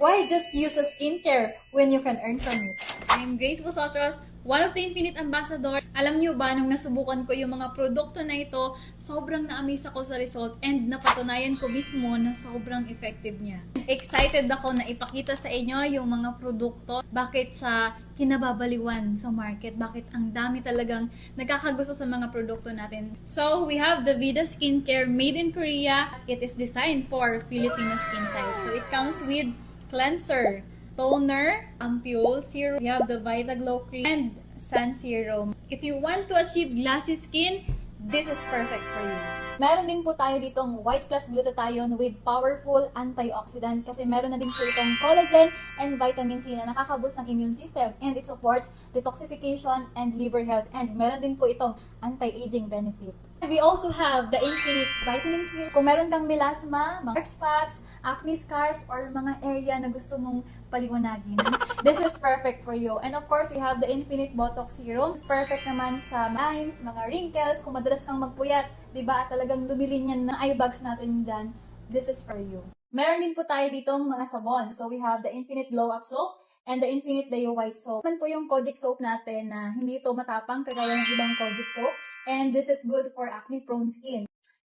Why just use a skincare when you can earn from it? I'm Grace Vosotros, one of the Infinite Ambassador. Alam niyo ba, nung nasubukan ko yung mga produkto na ito, sobrang na-amaze ako sa result and napatunayan ko mismo na sobrang effective niya. Excited ako na ipakita sa inyo yung mga produkto, bakit siya kinababaliwan sa market, bakit ang dami talagang nagkakagusto sa mga produkto natin. So, we have the Vida Skincare made in Korea. It is designed for Filipino skin type. So, it comes with cleanser, toner, ampule serum, we have the Vita Glow Cream, and sun serum. If you want to achieve glassy skin, this is perfect for you. Meron din po tayo ditong White Plus Glutathione with powerful antioxidant kasi meron na din po itong collagen and vitamin C na nakaka-boost ng immune system and it supports detoxification and liver health and meron din po itong anti-aging benefit. We also have the Infinite Vitamin C. Kung meron kang melasma, dark spots, acne scars, or mga area na gusto mong paliwanagin, this is perfect for you. And of course, we have the Infinite Botox Serum. It's perfect naman sa lines, mga wrinkles, kung madalas kang magpuyat, di ba, talagang lumilin yan na eye bags natin dyan, this is for you. Meron din po tayo ditong mga sabon. So we have the Infinite Glow Up Soap and the Infinite Deo White Soap. Man po yung Kojic soap natin na hindi ito matapang kagaya ng ibang Kojic soap. And this is good for acne-prone skin.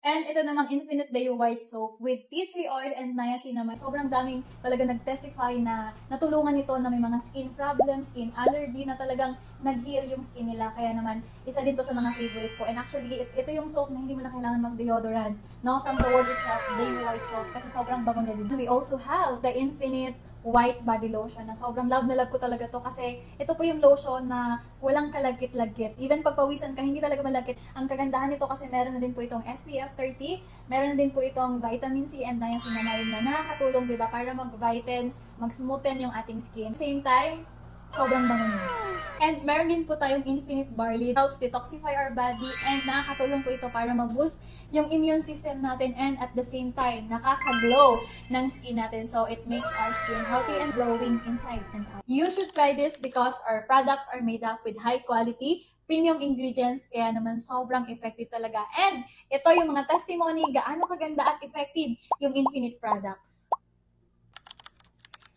And ito namang Infinite Deo White Soap with tea tree oil and niacinamide. Sobrang daming talaga nag-testify na natulungan ito na may mga skin problems, skin allergy, na talagang nag-heal yung skin nila. Kaya naman, isa din to sa mga favorite ko. And actually, ito yung soap na hindi mo na kailangan mag-deodorant. No? From the word itself, Deo White Soap. Kasi sobrang bango niya din. We also have the Infinite White Body Lotion na sobrang love na love ko talaga to kasi ito po yung lotion na walang kalagkit-lagkit. Even pag pawisan ka, hindi talaga malagkit. Ang kagandahan nito kasi meron na din po itong SPF 30, meron na din po itong vitamin C and niacinamide na nakakatulong, diba, para mag-whiten, mag-smoothen yung ating skin. Same time, sobrang bango niya. And meron din po tayong Infinite Barley. It helps detoxify our body and nakakatulong po ito para mag-boost yung immune system natin and at the same time, nakaka-glow ng skin natin. So, it makes our skin healthy and glowing inside and out. You should try this because our products are made up with high quality, premium ingredients, kaya naman sobrang effective talaga. And ito yung mga testimony, gaano kaganda at effective yung Infinite products.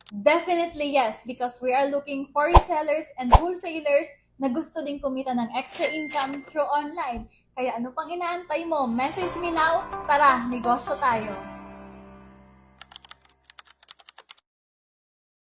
Definitely yes, because we are looking for resellers and wholesalers na gusto din kumita ng extra income through online. Kaya ano pang inaantay mo? Message me now, tara, negosyo tayo!